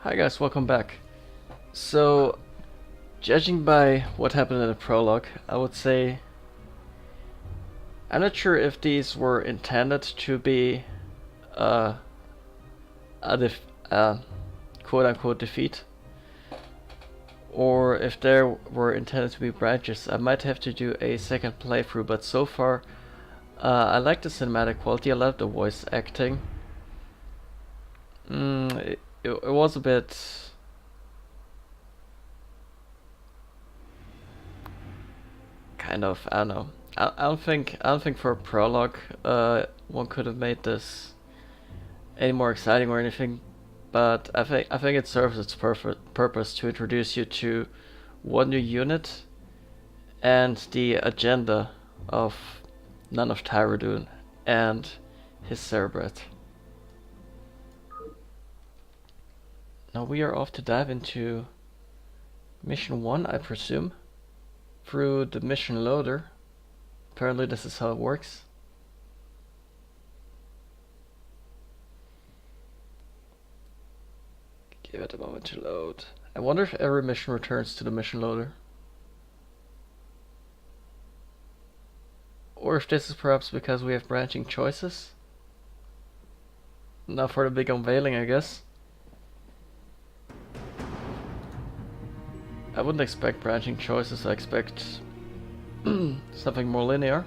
Hi guys, welcome back. So, judging by what happened in the prologue, I would say I'm not sure if these were intended to be uh, a quote-unquote defeat, or if there were intended to be branches. I might have to do a second playthrough, but so far I like the cinematic quality. I love the voice acting. It was a bit kind of, I don't know. I don't think for a prologue one could have made this any more exciting or anything, but I think it serves its purpose to introduce you to one new unit and the agenda of None of Tyradun and his Cerebret. Now we are off to dive into mission 1, I presume, through the mission loader. Apparently this is how it works. Give it a moment to load. I wonder if every mission returns to the mission loader. Or if this is perhaps because we have branching choices. Now for the big unveiling, I guess. I wouldn't expect branching choices, I expect something more linear.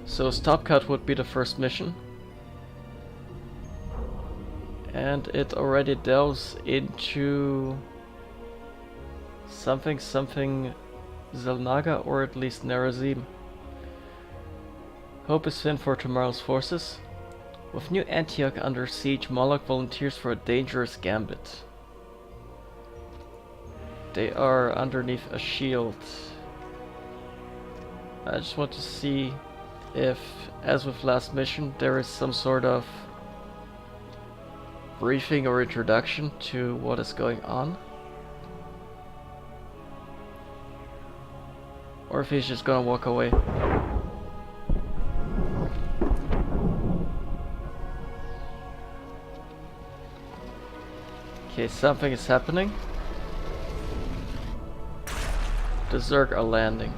So Stopcut would be the first mission. And it already delves into something Zelnaga, or at least Nerazim. Hope is thin for tomorrow's forces. With New Antioch under siege, Moloch volunteers for a dangerous gambit. They are underneath a shield. I just want to see if, as with last mission, there is some sort of briefing or introduction to what is going on. Or if he's just gonna walk away. Okay, something is happening. The Zerg are landing.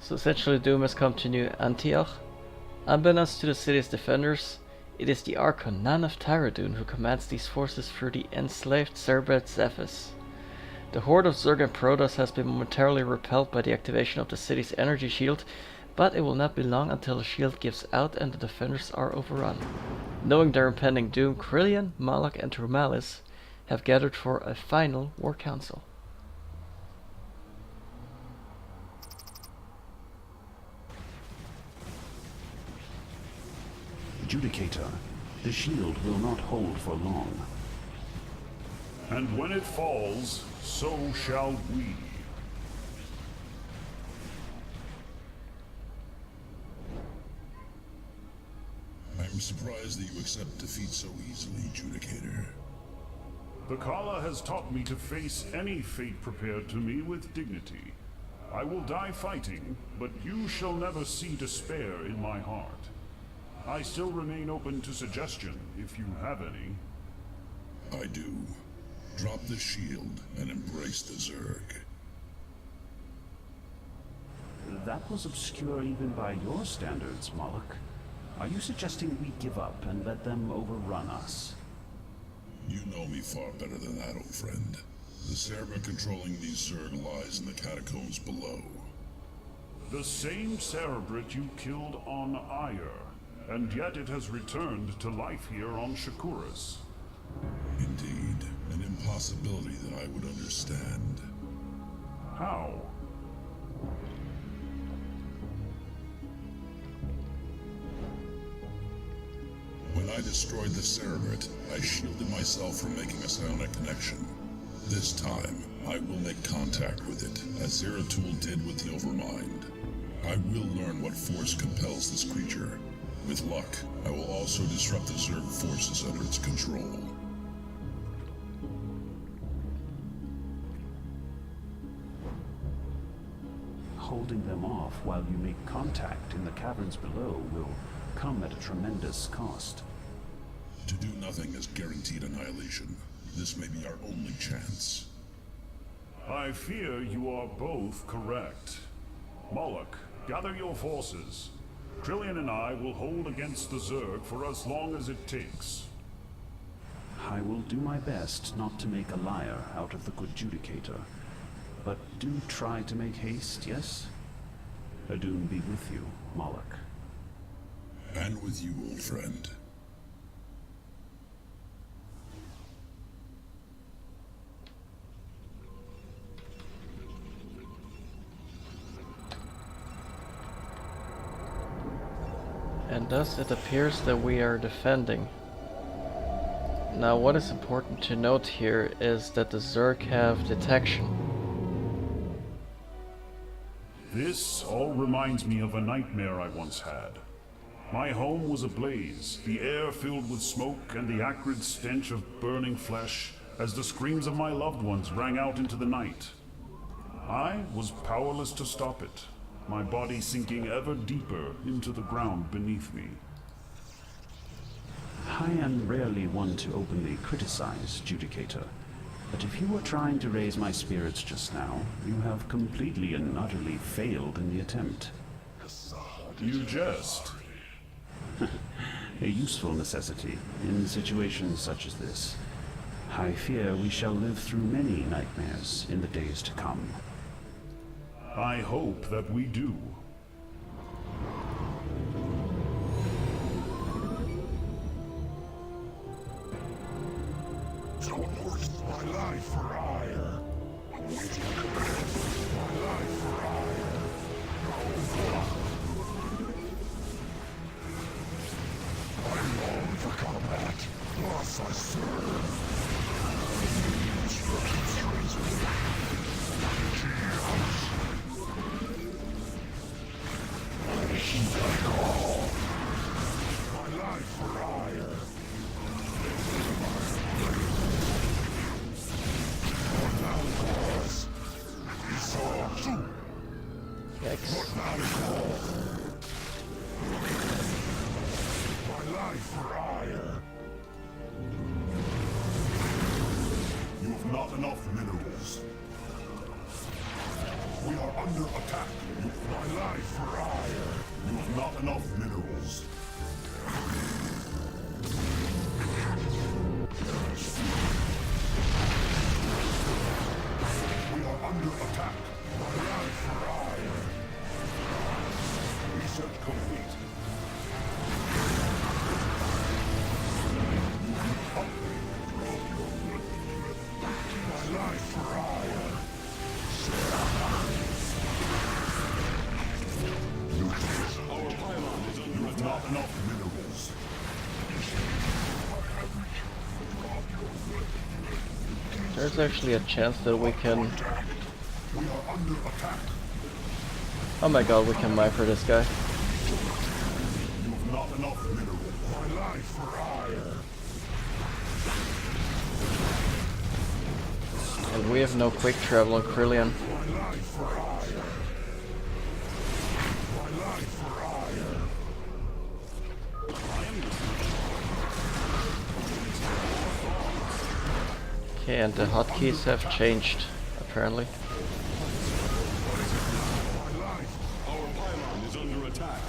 So essentially Doom has come to New Antioch. Unbeknownst to the city's defenders, it is the Archon, Nan of Tyradun, who commands these forces through the enslaved Cerebret Zephys. The horde of Zerg and Protoss has been momentarily repelled by the activation of the city's energy shield, but it will not be long until the shield gives out and the defenders are overrun. Knowing their impending doom, Krillian, Malak and Trumalis have gathered for a final war council. Judicator, the shield will not hold for long. And when it falls, so shall we. I'm surprised that you accept defeat so easily, Judicator. The Kala has taught me to face any fate prepared to me with dignity. I will die fighting, but you shall never see despair in my heart. I still remain open to suggestion, if you have any. I do. Drop the shield and embrace the Zerg. That was obscure even by your standards, Moloch. Are you suggesting we give up and let them overrun us? You know me far better than that, old friend. The Cerebret controlling these Zerg lies in the catacombs below. The same Cerebret you killed on Ire, and yet it has returned to life here on Shakuras. Indeed, an impossibility that I would understand. How? When I destroyed the Cerebret, I shielded myself from making a psionic connection. This time, I will make contact with it, as Zeratul did with the Overmind. I will learn what force compels this creature. With luck, I will also disrupt the Zerg forces under its control. holding them off while you make contact in the caverns below will come at a tremendous cost. To do nothing is guaranteed annihilation. This may be our only chance. I fear you are both correct. Moloch, gather your forces. Trillian and I will hold against the Zerg for as long as it takes. I will do my best not to make a liar out of the good Judicator. But do try to make haste, yes? Adun be with you, Moloch. And with you, old friend. And thus it appears that we are defending. Now what is important to note here is that the Zerg have detection. This all reminds me of a nightmare I once had. My home was ablaze, the air filled with smoke and the acrid stench of burning flesh as the screams of my loved ones rang out into the night. I was powerless to stop it, my body sinking ever deeper into the ground beneath me. I am rarely one to openly criticize, Judicator, but if you were trying to raise my spirits just now, you have completely and utterly failed in the attempt. You jest. A useful necessity in situations such as this. I fear we shall live through many nightmares in the days to come. I hope that we do. Don't waste my life for hire. Waiting command. My life for hire. I long for combat. Thus I serve. Instructions transmitted. I heed thy call. My life for hire. Yikes. My life for hire. You have not enough minerals. We are under attack. My life for hire. You have not enough minerals. We are under attack. My life for hire. Research complete. My life for hire. Our pylon is under attack. Not enough minerals. There's actually a chance that we can... We are under attack. Oh my god, we can mine for this guy. You have not enough minerals. My life for hire. And we have no quick travel on Krillian. My life for hire. My life for hire. Okay, and the hotkeys have changed, apparently. My life. Our pylon is under attack.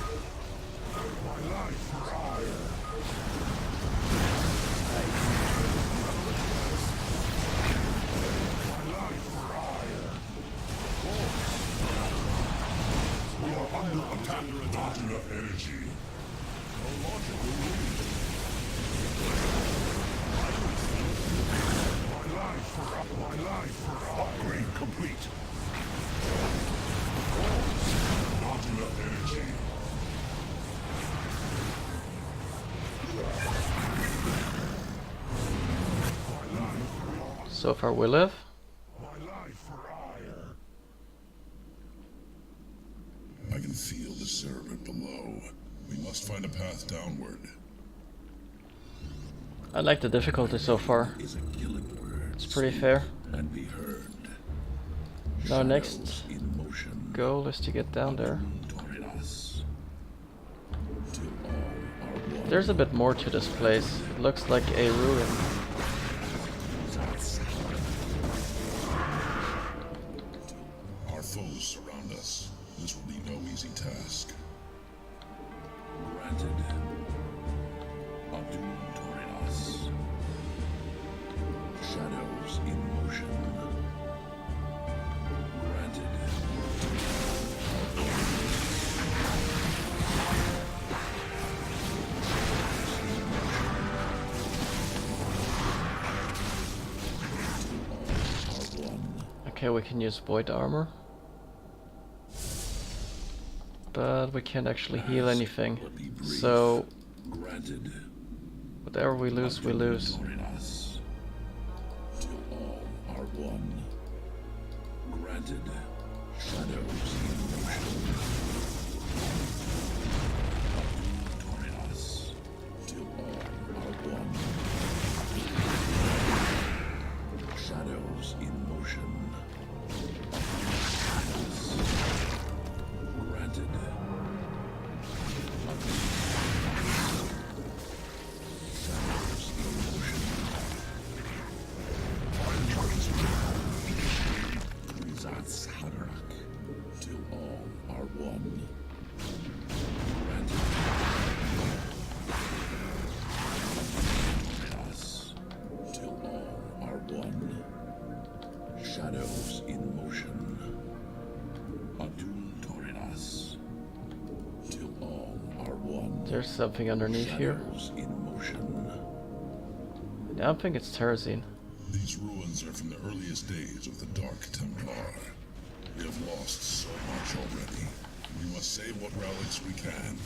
My life for hire. My life for hire. We are under attack. Not enough energy. My life for upgrade complete. Not enough energy. So far we live. My life for hire. I can feel the cerebit below. We must find a path downward. I like the difficulty so far. Is a killing word. It's pretty fair. And be heard. Our next Shadows in motion. goal is to get down there. Torrid us. Till all are one. There's a bit more to this place. It looks like a ruin. Our foes surround us. This will be no easy task. Granted. Adum torrid us. Shadows in motion. Granted. Okay, we can use void armor. But we can't actually heal anything. So Granted. whatever we lose, we lose. Torrid us. Till all are one. Granted. Shadows in motion. Torrid us. Till all are one. Shadows in motion. Granted. Shadows in motion. Krizat's Haderach. Till all are one. Granted. Torrid us. Till all are one. Shadows in motion. Adum torrid us. Till all are one. There's something underneath here. Shadows in motion. I don't think it's Terrazine. These ruins are from the earliest days of the Dark Templar. We have lost so much already. We must save what relics we can.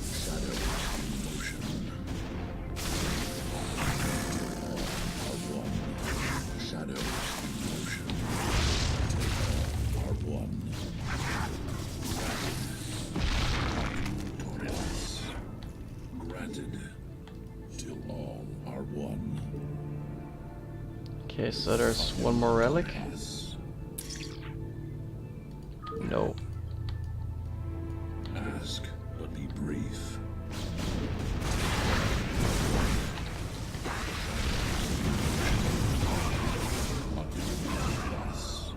Shadows in motion. Are one. Shadows in motion. Are one. Torrid us. Granted. Till all are one. Okay, so there's one more relic. Us. No. Ask, but be brief. Us.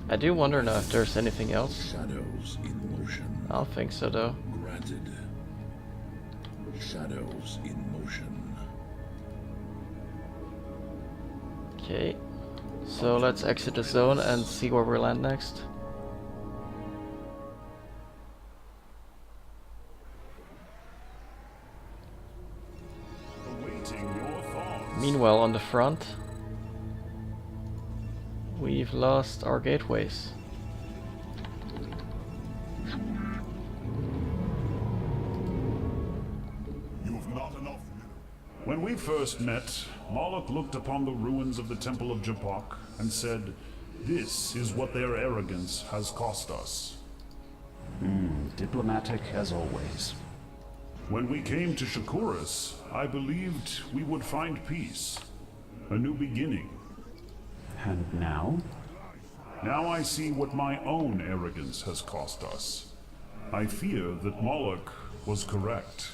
I do wonder now if there's anything else. Shadows in motion. I don't think so though. Granted. Shadows in motion. Okay. So let's exit the zone and see where we land next. Awaiting your thoughts. Meanwhile, on the front, we've lost our gateways. You have not enough. When we first met, Moloch looked upon the ruins of the Temple of Japok and said, "This is what their arrogance has cost us." Diplomatic as always. When we came to Shakuras, I believed we would find peace, a new beginning. And now? Now I see what my own arrogance has cost us. I fear that Moloch was correct.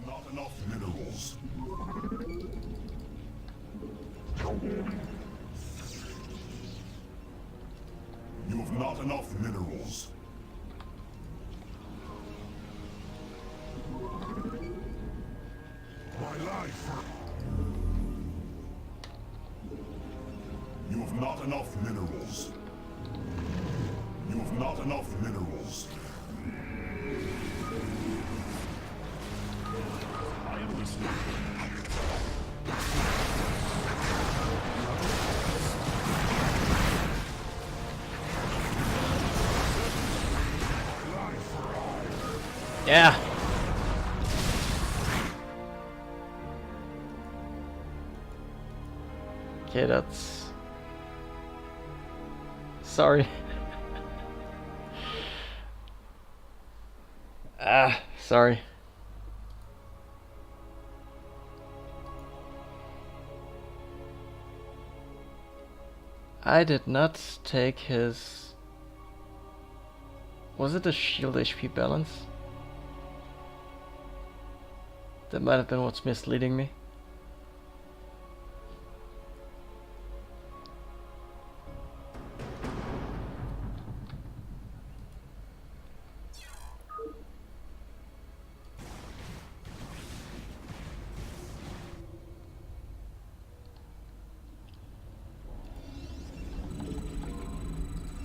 Not enough minerals. You have not enough minerals. My life. You have not enough minerals. You have not enough minerals. I am listening. Yeah. Okay, that's... Sorry. Sorry. I did not take his... Was it the shield HP balance? That might have been what's misleading me.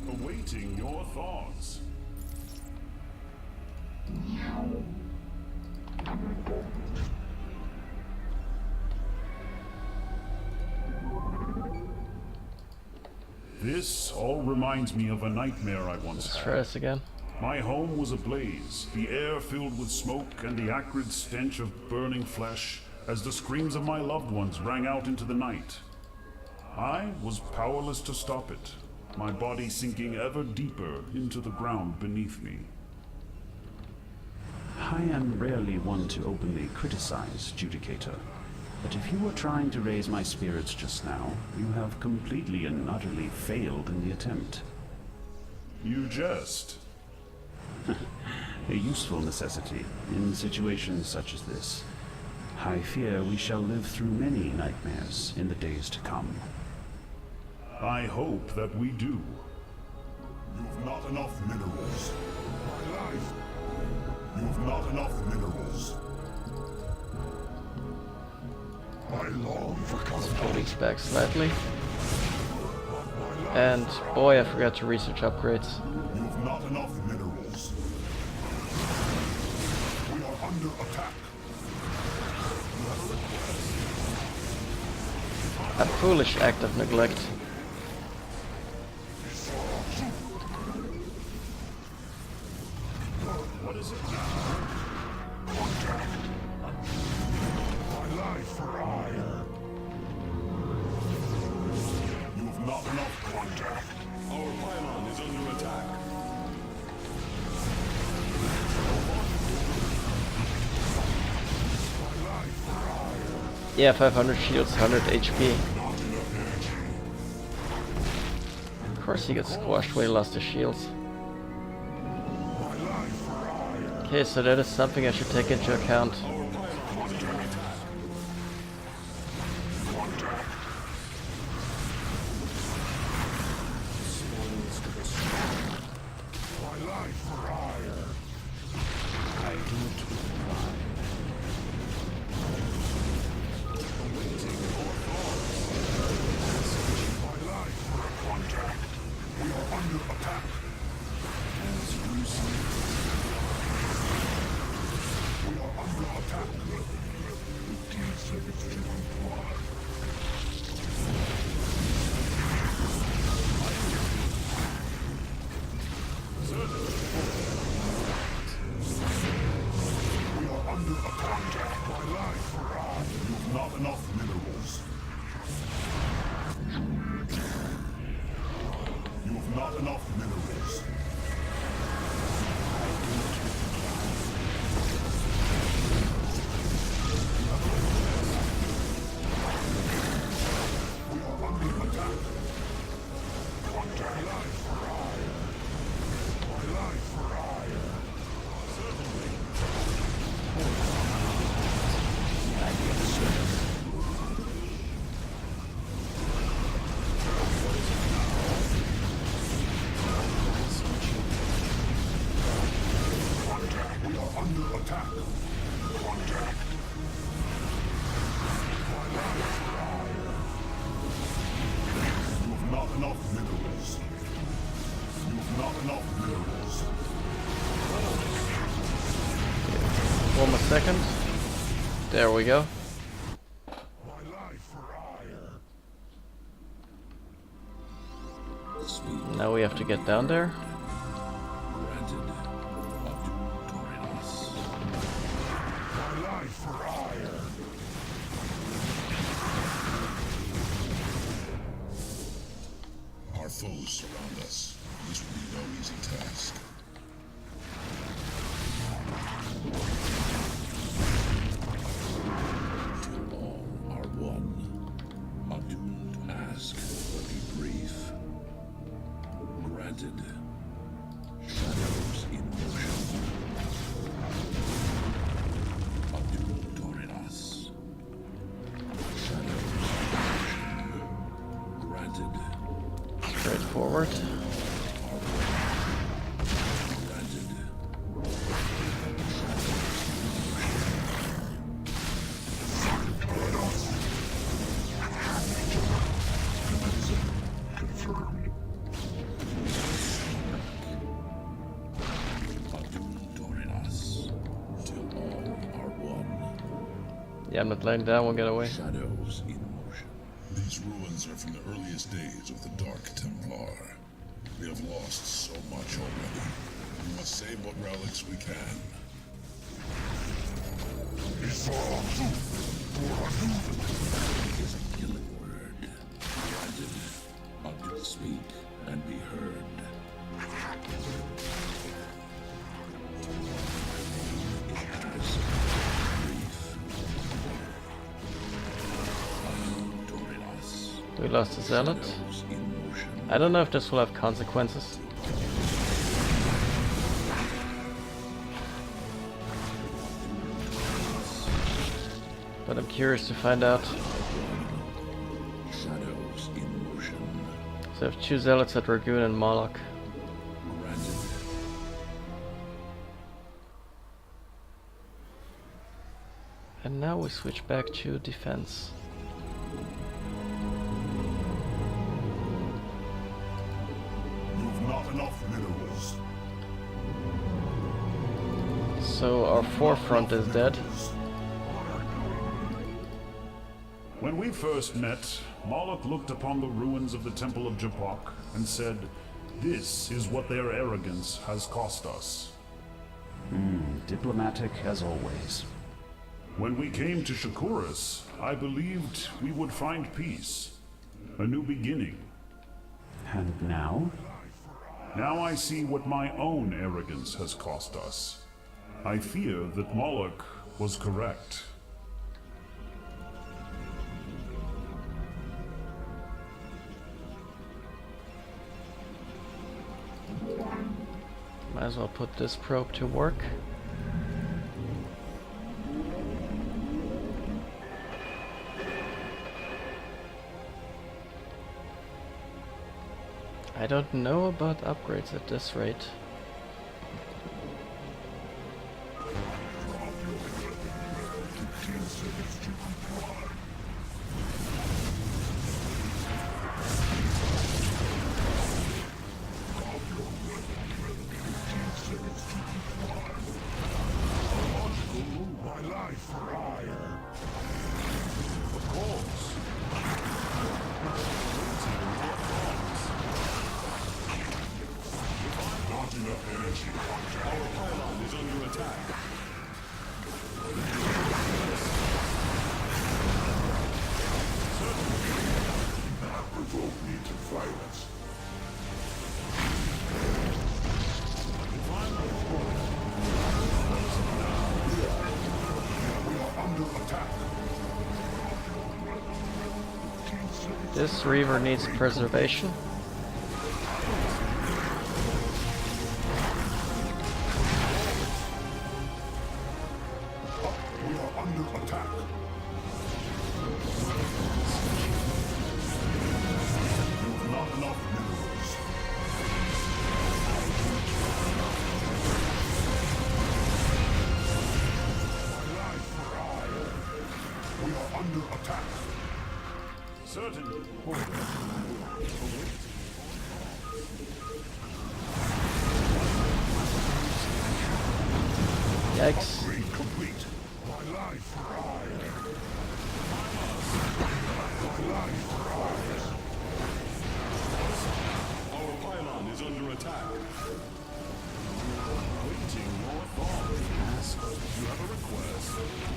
Awaiting your thoughts. This all reminds me of a nightmare I once Let's had. try this again. My home was ablaze, the air filled with smoke and the acrid stench of burning flesh as the screams of my loved ones rang out into the night. I was powerless to stop it, my body sinking ever deeper into the ground beneath me. I am rarely one to openly criticize, Judicator, but if you were trying to raise my spirits just now, you have completely and utterly failed in the attempt. You jest. A useful necessity in situations such as this. I fear we shall live through many nightmares in the days to come. I hope that we do. You've not enough minerals. My life. You've not enough minerals. I long for comfort. Weeks back slightly. And boy, I forgot to research upgrades. You've not enough minerals. We are under attack. A foolish act of neglect. What is it now? My life for hire. You've not enough contact. Our pylon is under attack. My life for hire. Yeah, 500 shields, 100 HP. Of course he gets squashed when he lost his shields. Okay, so that is something I should take into account. Not enough minerals. You have not enough minerals. We are under attack. Contact life for hire. My life for hire. We are under attack. Contact. My life for hire. You have not enough minerals. You have not enough minerals. 1 more second. There we go. My life for hire. Now we have to get down there. My life for hire. Our foes surround us. This will be no easy task. Till all are one. A doomed task will be brief. forward. Yeah, I'm not letting that one get away. Shadows in motion. These ruins are from the earliest days of the Dark Templar. We have lost so much already. We must save what relics we can. Is a killing word. Granted, until speak and be heard. We lost a zealot. I don't know if this will have consequences. But I'm curious to find out. So I have 2 zealots at Dragoon and Moloch. And now we switch back to defense. Not enough minerals. So our forefront is dead. When we first met, Moloch looked upon the ruins of the Temple of Japok and said, "This is what their arrogance has cost us." Diplomatic as always. When we came to Shakuras, I believed we would find peace, a new beginning. And now? Now I see what my own arrogance has cost us. I fear that Moloch was correct. Might as well put this probe to work. I don't know about upgrades at this rate. This Reaver needs preservation. We are under attack. Not enough minerals. My life for hire. We are under attack. Certainly. Yikes. Upgrade complete. My life for hire. My life for hire. Our pylon is under attack. Waiting your thought. Ask. You have a request.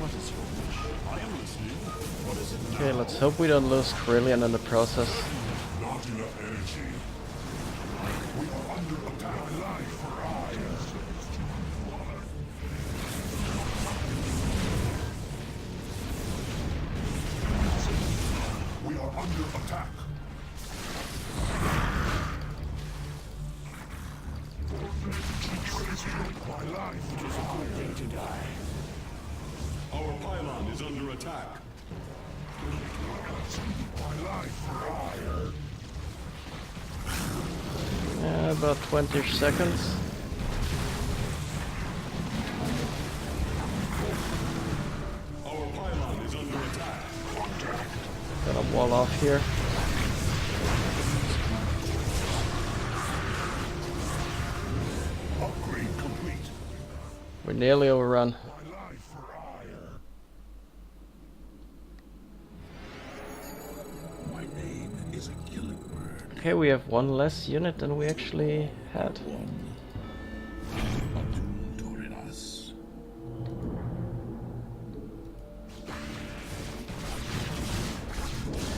What is your wish? I am listening. What is it now? Okay, let's hope we don't lose Carillion in the process. Not enough energy. We are under attack. My life for hire. We are under attack. My life is a good day to die. Our pylon is under attack. My life for hire. About 20 seconds. Our pylon is under attack. Gonna wall off here. Upgrade complete. We're nearly overrun. My life for ire. My name is a killing word. Okay, we have one less unit than we actually had. Torinas.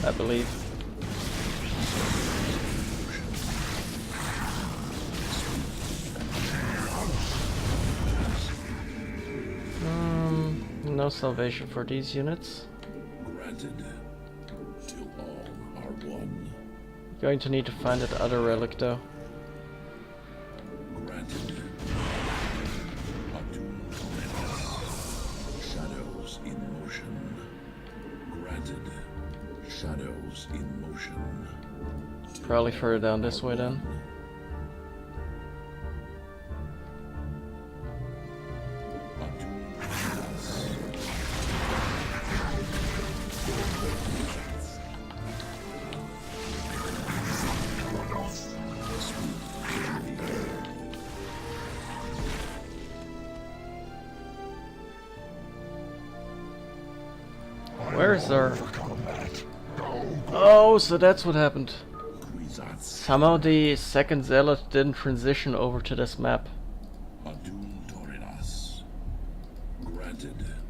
I believe. No salvation for these units. Granted, till all are one. Going to need to find that other relic though. Granted. Shadows in motion. Granted. Shadows in motion. Probably further down this way then. Where's our... Oh, so that's what happened. Somehow the second zealot didn't transition over to this map.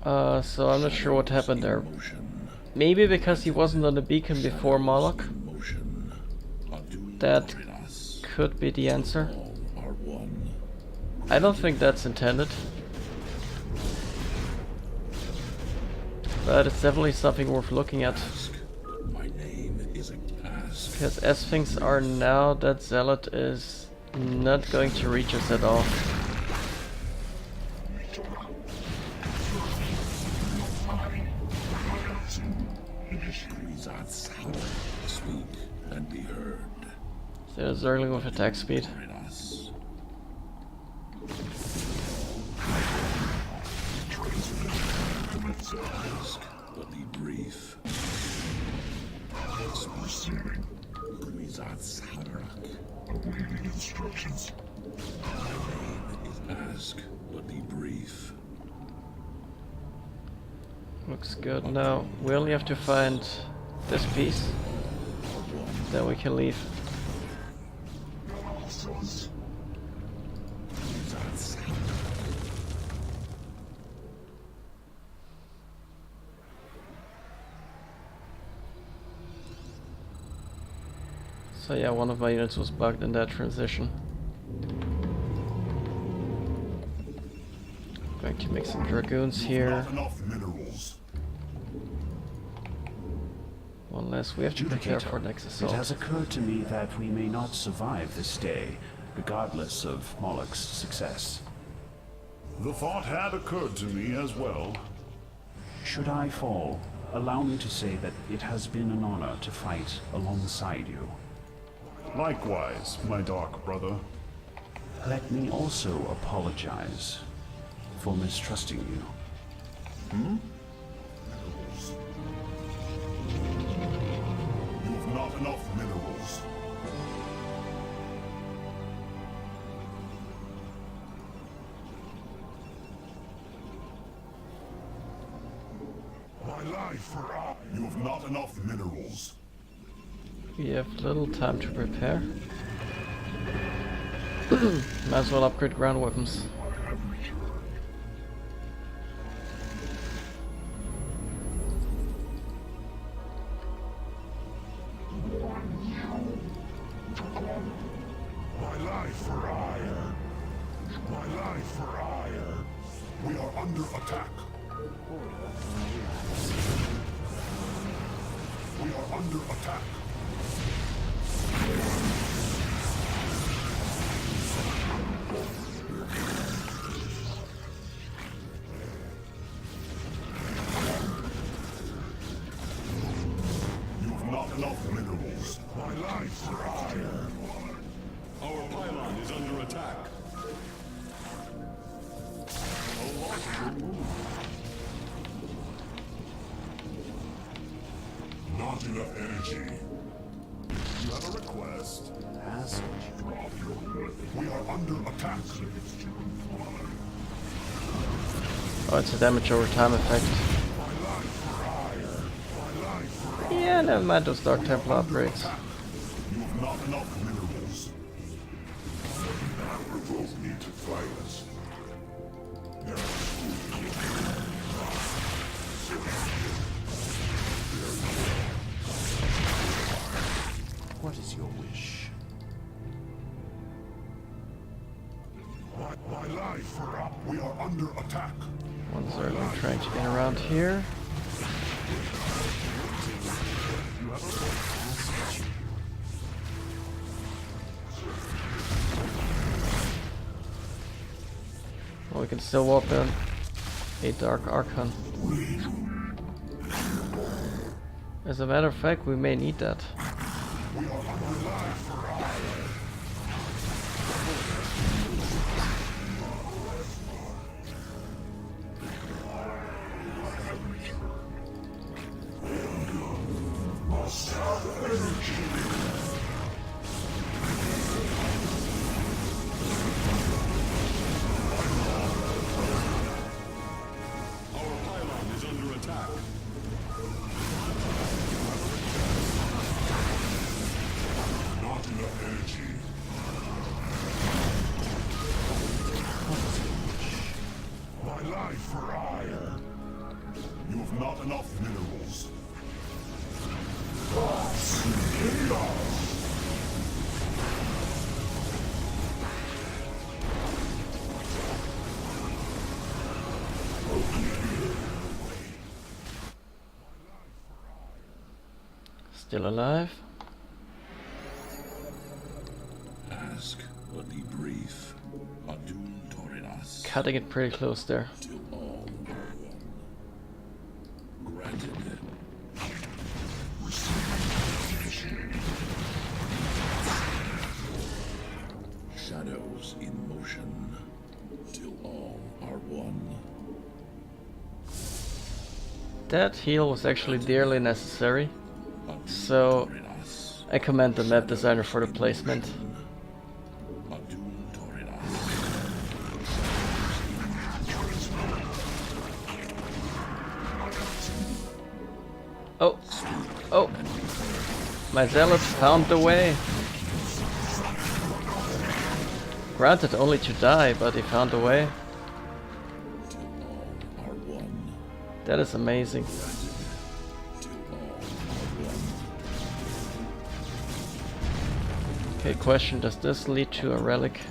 So I'm not sure what happened there. Maybe because he wasn't on the beacon before Moloch? That could be the answer. I don't think that's intended. But it's definitely something worth looking at. Because as things are now, that zealot is not going to reach us at all. Speak and be heard. So Zergling with attack speed. But be brief. Awaiting instructions. My name is Ask, but be brief. Looks good. Now we only have to find this piece. Then we can leave. So yeah, one of my units was bugged in that transition. Going to make some dragoons here. Not enough minerals. One less. We have to prepare for next It assault. has occurred to me that we may not survive this day, regardless of Moloch's success. The thought had occurred to me as well. Should I fall, allow me to say that it has been an honor to fight alongside you. Likewise, my dark brother. Let me also apologize for mistrusting you. You've not enough minerals. My life for I. You've not enough minerals. We have little time to prepare. Might as well upgrade ground weapons. My life for ire. My life for ire. We are under attack. We are under attack. You've not enough minerals. My life for ire. energy. You have a request? Ask what you We are under attack. Oh, it's a damage over time effect. Yeah, never mind those Dark Temple upgrades. You have not enough minerals. Provoke me to violence. What is your wish? My life for up. We are under attack. One's certainly trying to get around here. Well, we can still walk in a Dark Archon. As a matter of fact, we may need that. You have not enough minerals. Still alive. Ask, but be brief. Adun Torinas. Cutting it pretty close there. Till all are one. Granted. Shadows in motion. Till all are one. That heal was actually dearly necessary. So I commend the map designer for the placement. Oh, oh, my zealots found the way. Granted, only to die, but he found a way. That is amazing. Okay, question, does this lead to a relic?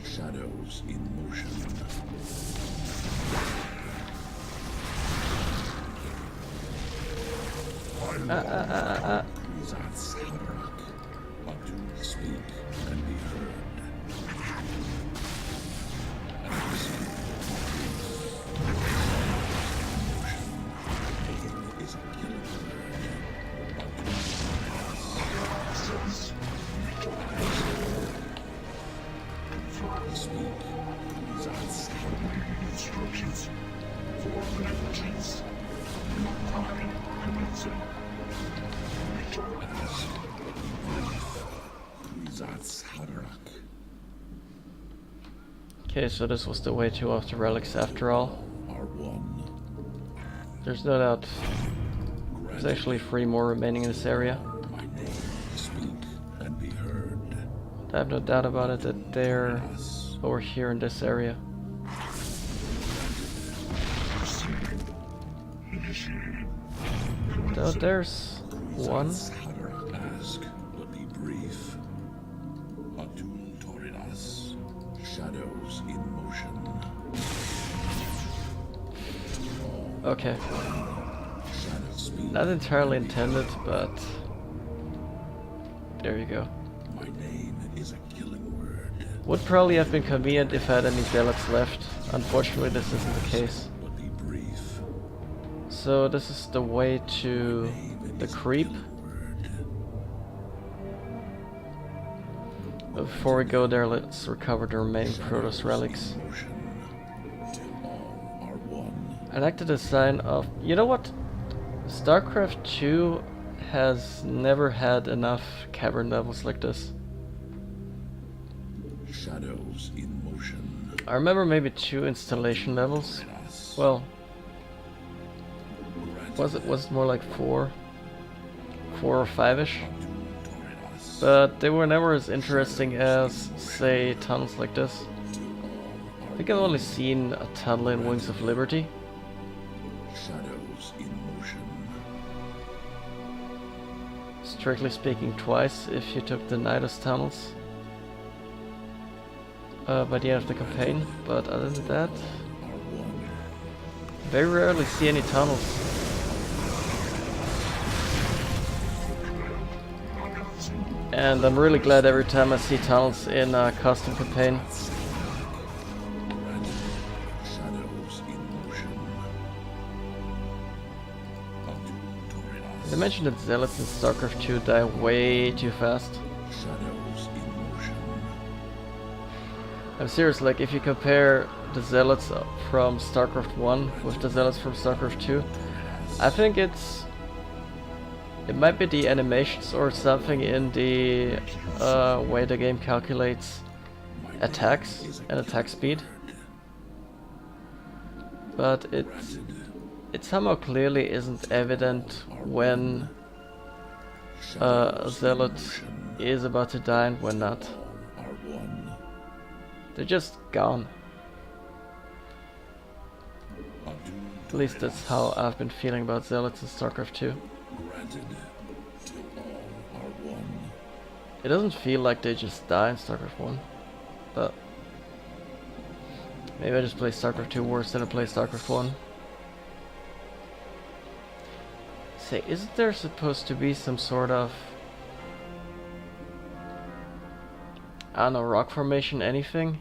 Shadows in motion. Speak and be heard. Is a killing speak. Instructions for negligence. Okay, so this was the way to off the relics after all. There's no doubt. There's actually 3 more remaining in this area. I have no doubt about it that they're over here in this area. So there's one. Ask, but be brief. Adun Torinas. Shadows in motion. Okay. Not entirely intended, but there you go. My name is a killing word. Would probably have been convenient if I had any zealots left. Unfortunately, this isn't the case. But be brief. So this is the way to the creep. But before we go there, let's recover the remaining Protoss relics. I like the design of... You know what? StarCraft 2 has never had enough cavern levels like this. Shadows in motion. I remember maybe 2 installation levels. Well, was it more like 4 or 5-ish? But they were never as interesting as, say, tunnels like this. I think I've only seen a tunnel in Wings of Liberty. Shadows in motion. Strictly speaking, twice if you took the Nidus tunnels by the end of the campaign. But other than that, very rarely see any tunnels. And I'm really glad every time I see tunnels in a custom campaign. Shadows in motion. They mentioned that zealots in StarCraft 2 die way too fast. Shadows in motion. I'm serious, like if you compare the zealots from StarCraft 1 with the zealots from StarCraft 2, I think it might be the animations or something in the way the game calculates attacks and attack speed. But it somehow clearly isn't evident when a zealot is about to die and when not. They're just gone. At least that's how I've been feeling about zealots in StarCraft 2. Granted, till all are one. It doesn't feel like they just die in StarCraft 1, but maybe I just play StarCraft 2 worse than I play StarCraft 1. Say, isn't there supposed to be some sort of, I don't know, rock formation, anything?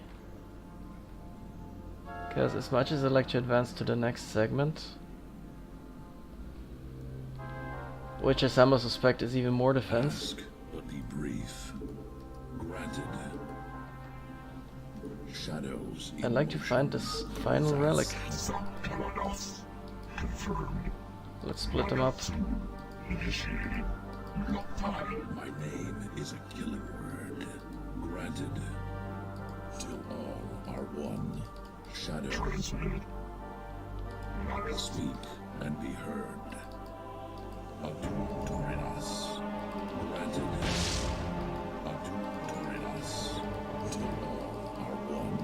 Because as much as I'd like to advance to the next segment, which I somehow suspect is even more defense. Ask, but be brief. Granted. Shadows. I'd like to find this final relic. Let's split them up. My name is a killing word. Granted. Till all are one. Shadows. Speak and be heard. Adum Torinas. Granted. Adum Torinas. Till all are one.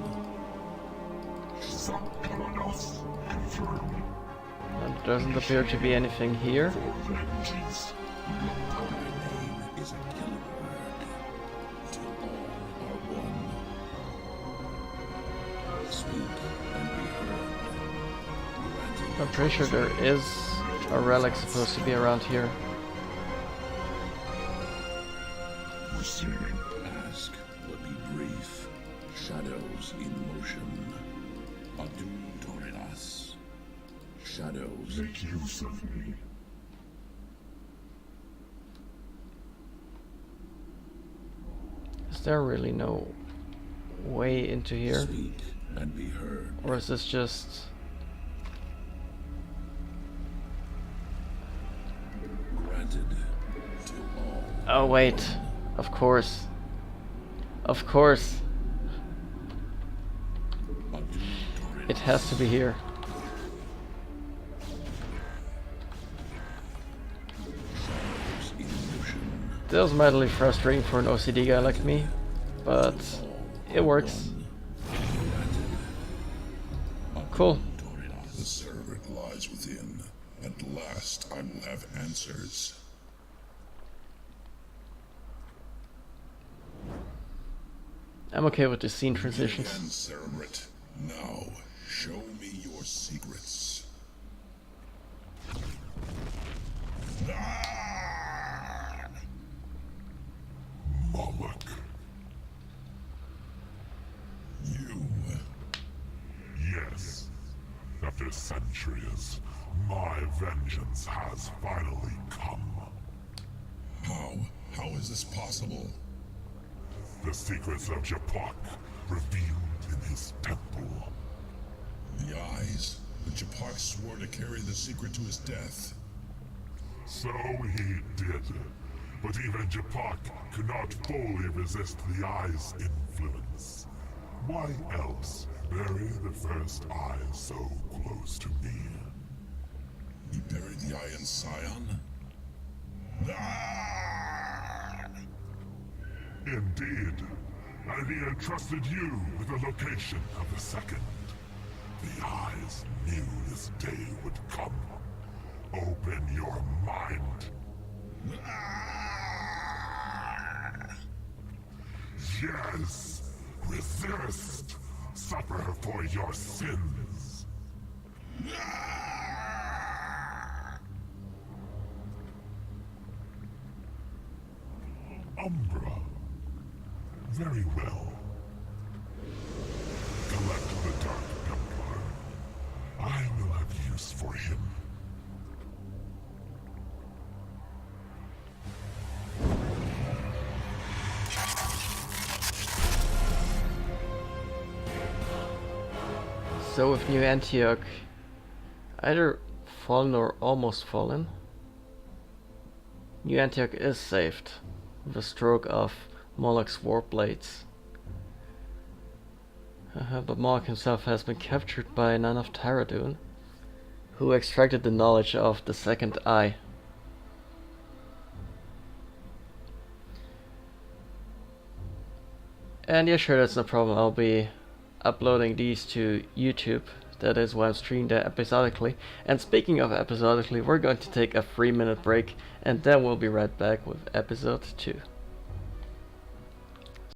There doesn't appear to be anything here. My name is a killing word. Till all are one. Speak and be heard. Granted. I'm pretty sure there is a relic supposed to be around here. Ask, but be brief. Shadows in motion. Adum Torinas. Shadows. Make use of me. Is there really no way into here? Speak and be heard. Or is this just... Granted. Till all. Oh wait, of course. Of course. Adum Torinas. It has to be here. Shadows in motion. That was mightily frustrating for an OCD guy like me, but it works. Cool. The servant lies within. At last I will have answers. I'm okay with the scene transitions. Again, Cerebrit. Now, show me your secrets. Ah! Moloch. You. Yes. After centuries, my vengeance has finally come. How? How is this possible? the secrets of Japak revealed in his temple. The eyes. The Japak swore to carry the secret to his death. So he did. But even Japak could not fully resist the eye's influence. Why else bury the first eye so close to me? He buried the eye in Sion? Ah! Indeed. And he entrusted you with the location of the second. The eyes knew this day would come. Open your mind. Ah! Yes! Resist! Suffer for your sins! Ah! Umbra. Very well. Collect the Dark Templar. I will have use for him. So with New Antioch either fallen or almost fallen, New Antioch is saved with a stroke of Moloch's Warblades. But Moloch himself has been captured by none of Taradun, who extracted the knowledge of the second eye. And yeah, sure, that's no problem. I'll be uploading these to YouTube. That is why I'm streaming that episodically. And speaking of episodically, we're going to take a 3-minute break, and then we'll be right back with episode 2.